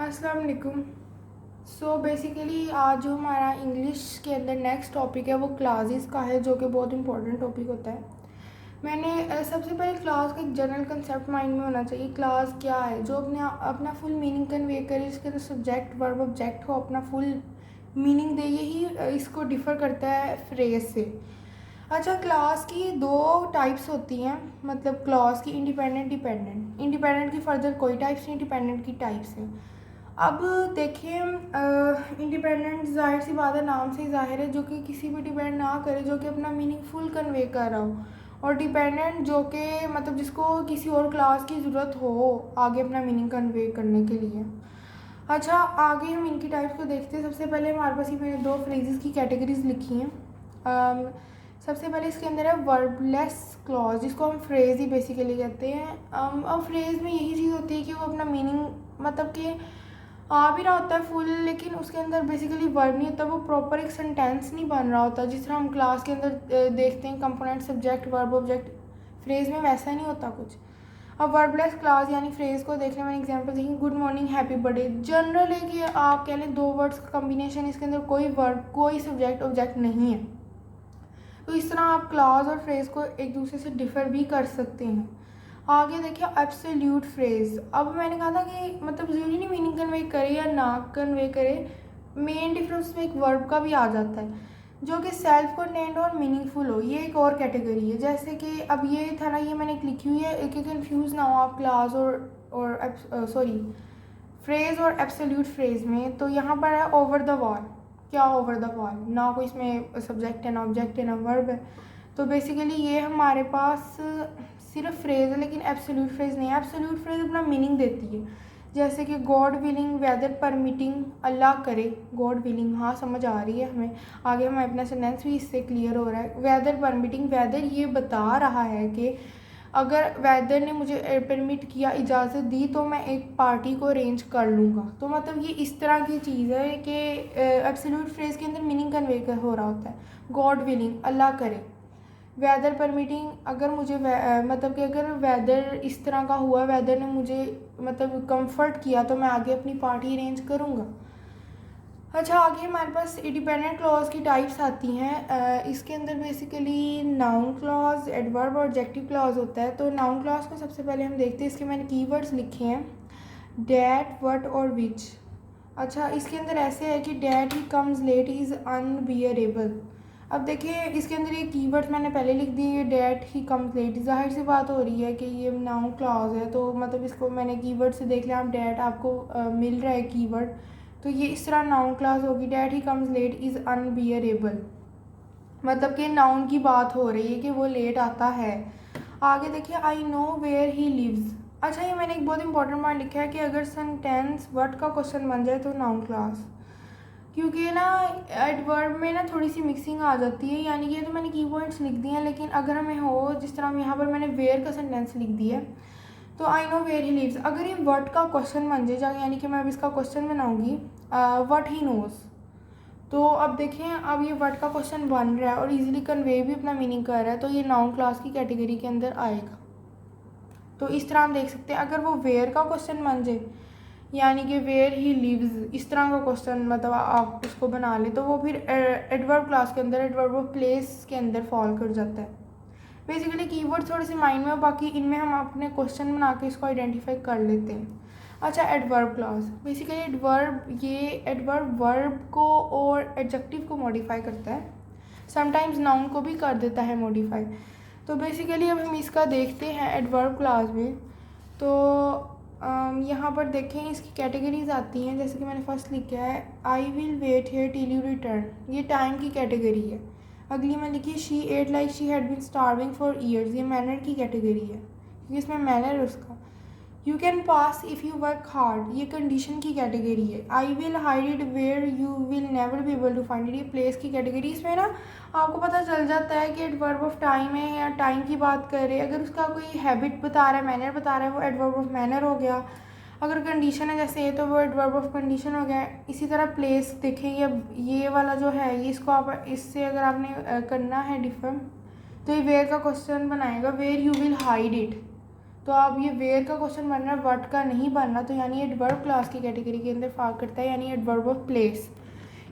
अस्सलाम वालेकुम। So basically आज जो हमारा इंग्लिश के अंदर नेक्स्ट टॉपिक है वो क्लासेस का है, जो कि बहुत इंपॉर्टेंट टॉपिक होता है। मैंने सबसे पहले क्लास का एक जनरल कंसेप्ट माइंड में होना चाहिए। क्लास क्या है जो अपने अपना फुल मीनिंग कन्वे करे, इसके अंदर सब्जेक्ट वर्ब ऑब्जेक्ट हो, अपना फुल मीनिंग दे। यही इसको डिफ़र करता है फ्रेज से। अच्छा, क्लास की दो टाइप्स होती हैं, मतलब क्लास की इंडिपेंडेंट डिपेंडेंट। इंडिपेंडेंट की फर्दर कोई टाइप्स नहीं, डिपेंडेंट की टाइप्स हैं। अब देखिए, इंडिपेंडेंट ज़ाहिर सी बात है, नाम से ही ज़ाहिर है, जो कि किसी पे डिपेंड ना करे, जो कि अपना मीनिंग फुल कन्वे कर रहा हो। और डिपेंडेंट जो कि मतलब जिसको किसी और क्लास की ज़रूरत हो आगे अपना मीनिंग कन्वे करने के लिए। अच्छा, आगे हम इनकी टाइप्स को देखते हैं। सबसे पहले हमारे पास ही मैंने दो फ्रेजेस की कैटेगरीज लिखी हैं। सबसे पहले इसके अंदर है वर्बलेस क्लॉज, जिसको हम फ्रेज़ ही बेसिकली कहते हैं। अब फ्रेज़ में यही चीज़ होती है कि वो अपना मीनिंग मतलब कि आ भी रहा होता है फुल, लेकिन उसके अंदर बेसिकली वर्ब नहीं होता, वो प्रॉपर एक सेंटेंस नहीं बन रहा होता। जिस तरह हम क्लास के अंदर देखते हैं component subject verb object, phrase में वैसा नहीं होता कुछ। अब वर्बलेस क्लास यानी फ्रेज़ को देख लें। मैंने एग्जांपल देखी, good morning happy birthday. General है कि आप कह लें दो वर्ड्स का कम्बिनेशन, इसके अंदर कोई वर्ब कोई सब्जेक्ट ऑब्जेक्ट नहीं है। तो इस तरह आप क्लॉज और फ्रेज़ को एक दूसरे से डिफ़र भी कर सकते हैं। आगे देखिए एब्सोल्यूट फ्रेज़। अब मैंने कहा था कि मतलब ज़रूरी नहीं मीनिंग कन्वे करे या ना कन्वे करे, मेन डिफरेंस में एक वर्ब का भी आ जाता है, जो कि सेल्फ कंटेंट और मीनिंगफुल हो। ये एक और कैटेगरी है। जैसे कि अब ये था ना, ये मैंने एक लिखी हुई है, एक कन्फ्यूज़ ना हो आप क्लास और सॉरी फ्रेज़ और एब्सोल्यूट फ्रेज़ में। तो यहाँ पर है ओवर द वॉल। क्या ओवर द वॉल, ना कोई इसमें सब्जेक्ट है, ना ऑब्जेक्ट है, ना वर्ब है। तो बेसिकली ये हमारे पास सिर्फ फ्रेज़ है, लेकिन एब्सोल्यूट फ्रेज़ नहीं है। एब्सोल्यूट फ्रेज़ अपना मीनिंग देती है। जैसे कि गॉड विलिंग, वेदर परमिटिंग, अल्लाह करे। गॉड विलिंग, हाँ समझ आ रही है हमें, आगे हमें अपना सेंटेंस भी इससे क्लियर हो रहा है। वेदर परमिटिंग, वेदर ये बता रहा है कि अगर वेदर ने मुझे परमिट किया, इजाज़त दी, तो मैं एक पार्टी को अरेंज कर लूँगा। तो मतलब ये इस तरह की चीज़ है कि एब्सोल्यूट फ्रेज़ के अंदर मीनिंग कन्वे हो रहा होता है। गॉड विलिंग, अल्लाह करे। वेदर परमिटिंग, अगर मुझे मतलब कि अगर वेदर इस तरह का हुआ, वेदर ने मुझे मतलब कंफर्ट किया, तो मैं आगे अपनी पार्टी अरेंज करूँगा। अच्छा, आगे हमारे पास इंडिपेंडेंट क्लॉज की टाइप्स आती हैं। इसके अंदर बेसिकली नाउन क्लॉज, एडवर्ब और एडजेक्टिव क्लॉज होता है। तो नाउन क्लॉज को सबसे पहले हम देखते हैं। इसके मैंने कीवर्ड्स लिखे हैं, डैट, वट और विच। अच्छा, इसके अंदर ऐसे है कि that he comes late is unbearable. अब देखिए, इसके अंदर ये कीवर्ड्स मैंने पहले लिख दिए, डैट ही कम्स लेट। ज़ाहिर सी बात हो रही है कि ये नाउन क्लॉज है, तो मतलब इसको मैंने कीवर्ड से देख लिया। आप डैट आपको मिल रहा है कीवर्ड, तो ये इस तरह नाउन क्लास होगी। That he comes late is unbearable, मतलब कि नाउन की बात हो रही है कि वो लेट आता है। आगे देखिए, I know where he lives. अच्छा, ये मैंने एक बहुत इंपॉर्टेंट पॉइंट लिखा है कि अगर सेंटेंस वर्ड का क्वेश्चन बन जाए तो नाउन क्लास, क्योंकि ना एडवर्ब में ना थोड़ी सी मिक्सिंग आ जाती है। यानी कि तो मैंने की पॉइंट्स लिख दिए हैं, लेकिन अगर हमें हो जिस तरह यहाँ पर मैंने वेयर का सेंटेंस लिख दिया है, तो I know where he lives, अगर ये वर्ड का क्वेश्चन बन जाए, यानी कि मैं अब इसका क्वेश्चन बनाऊंगी व्हाट ही नोज़। तो अब देखें, अब ये वर्ड का क्वेश्चन बन रहा है और इजीली कन्वे भी अपना मीनिंग कर रहा है, तो ये नाउन क्लास की कैटेगरी के अंदर आएगा। तो इस तरह हम देख सकते हैं, अगर वो वेयर का क्वेश्चन बन जाए, यानी कि वेयर ही लिव्स, इस तरह का क्वेश्चन मतलब आप उसको बना लें, तो वो फिर एडवर्ब क्लास के अंदर, एडवर्ब ऑफ प्लेस के अंदर फॉल कर जाता है। बेसिकली कीवर्ड थोड़े से माइंड में, बाकी इनमें हम अपने क्वेश्चन बना के इसको आइडेंटिफाई कर लेते हैं। अच्छा, adverb clause. Basically adverb verb को और एडजेक्टिव को मॉडिफाई करता है, समटाइम्स नाउन को भी कर देता है मॉडिफाई। तो बेसिकली अब हम इसका देखते हैं एडवर्ब क्लॉज में। तो यहाँ पर देखें, इसकी कैटेगरीज आती हैं। जैसे कि मैंने फर्स्ट लिखा है, I will wait here till you return, ये टाइम की कैटेगरी है। अगली में लिखी, she ate like she had been starving for years, ये मैनर की कैटेगरी है, क्योंकि इसमें मैनर है उसका। You can pass if you work hard, ये कंडीशन की कैटेगरी है। I will hide it where you will never be able to find it, ये प्लेस की कैटेगरी। इसमें ना आपको पता चल जाता है कि एडवर्ब ऑफ टाइम है या टाइम की बात कर रहे हैं। अगर उसका कोई हैबिट बता रहा है, मैनर बता रहा है, वो एडवर्ब ऑफ मैनर हो गया। अगर कंडीशन है जैसे ये, तो वो एडवर्ब ऑफ कंडीशन हो गया। इसी तरह प्लेस देखें, ये वाला जो है, ये इसको आप इससे अगर आपने करना है डिफर, तो ये वेयर का क्वेश्चन बनाएगा, where you will hide it. तो अब ये वेयर का क्वेश्चन बन रहा है, व्हाट का नहीं बन रहा, तो यानी एडवर्ब क्लास की कैटेगरी के अंदर फॉल करता है, यानी एडवर्ब ऑफ प्लेस।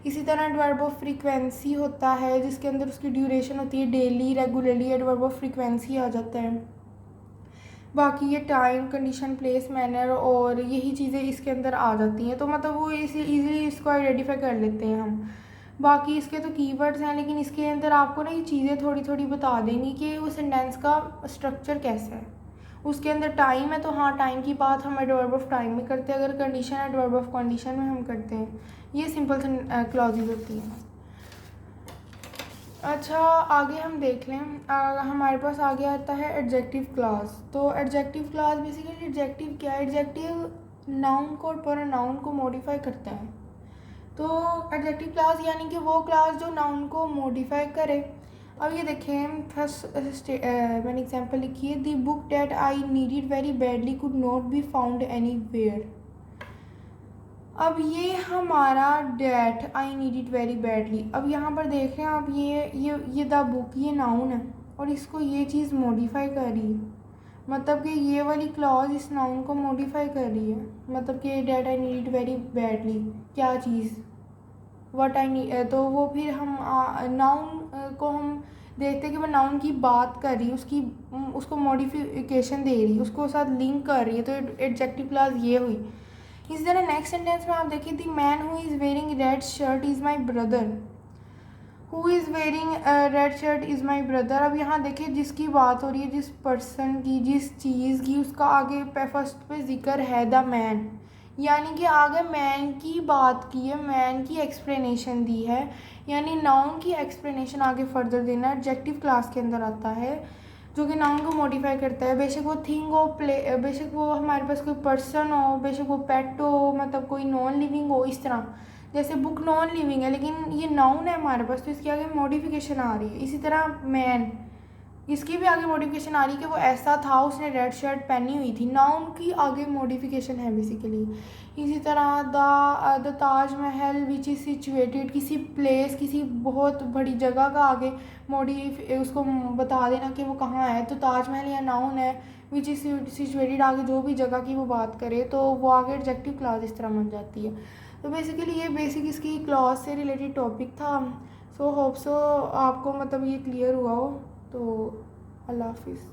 इसी तरह एडवर्ब ऑफ फ्रीक्वेंसी होता है जिसके अंदर उसकी ड्यूरेशन होती है daily, regularly, adverb of frequency आ जाता है। बाकी ये टाइम, कंडीशन, प्लेस, मैनर और यही चीज़ें इसके अंदर आ जाती हैं, तो मतलब वो इजीली इसको आइडेंटिफाई कर लेते हैं हम। बाकी इसके तो कीवर्ड्स हैं, लेकिन इसके अंदर आपको ना ये चीज़ें थोड़ी थोड़ी बता देंगी कि वो सेंटेंस का स्ट्रक्चर कैसा है। उसके अंदर टाइम है तो हाँ, टाइम की बात हम एडवर्ब ऑफ टाइम में करते हैं, अगर कंडीशन है एडवर्ब ऑफ कंडीशन में हम करते हैं। ये सिंपल क्लॉजेज होती हैं। अच्छा, आगे हम देख लें, हमारे पास आगे आता है एडजेक्टिव क्लास। तो एडजेक्टिव क्लास बेसिकली, एडजेक्टिव क्या है? एडजेक्टिव नाउन को और प्रोनाउन को मॉडिफाई करता है। तो एडजेक्टिव क्लास यानी कि वो क्लास जो नाउन को मॉडिफाई करे। अब ये देखें, फर्स्ट मैंने एग्जांपल लिखी है, the book that I needed very badly could not be found anywhere. अब ये हमारा that I need it very badly, अब यहाँ पर देख रहे हैं आप, ये द बुक, ये नाउन है और इसको ये चीज़ मॉडिफाई कर रही है, मतलब कि ये वाली क्लॉज इस नाउन को मॉडिफाई कर रही है। मतलब कि that I need it very badly, क्या चीज़, व्हाट आई नीड, तो वो फिर हम नाउन को हम देखते हैं कि वो नाउन की बात कर रही है, उसको मॉडिफिकेशन दे रही है, उसको साथ लिंक कर रही है, तो एडजेक्टिव क्लास ये हुई। इस तरह नेक्स्ट सेंटेंस में आप देखिए, the man who is wearing red shirt is my brother. Who is wearing red shirt is my brother. अब यहाँ देखिए जिसकी बात हो रही है, जिस पर्सन की, जिस चीज़ की, उसका आगे फर्स्ट पे जिक्र है द मैन, यानी कि आगे मैन की बात की है, मैन की एक्सप्लेनेशन दी है, यानी नाउन की एक्सप्लेनेशन आगे फर्दर देना एडजेक्टिव क्लास के अंदर आता है, जो कि नाउन को मॉडिफाई करता है। बेशक वो थिंग हो, बेशक वो हमारे पास कोई पर्सन हो, बेशक वो पेट हो, मतलब कोई नॉन लिविंग हो। इस तरह जैसे बुक नॉन लिविंग है लेकिन ये नाउन है हमारे पास, तो इसकी आगे मॉडिफिकेशन आ रही है। इसी तरह मैन, इसकी भी आगे मॉडिफिकेशन आ रही है कि वो ऐसा था, उसने रेड शर्ट पहनी हुई थी, नाउन की आगे मॉडिफिकेशन है बेसिकली। इसी तरह the Taj Mahal which is situated, किसी प्लेस, किसी बहुत बड़ी जगह का आगे उसको बता देना कि वो कहाँ है, तो ताजमहल या नाउन है, विच इज़ सिचुएटेड, आगे जो भी जगह की वो बात करे तो वो आगे एडजेक्टिव क्लॉज इस तरह बन जाती है। तो बेसिकली ये बेसिक इसकी क्लॉज से रिलेटेड टॉपिक था। सो होप सो आपको मतलब ये क्लियर हुआ हो। तो अल्लाह हाफिज़।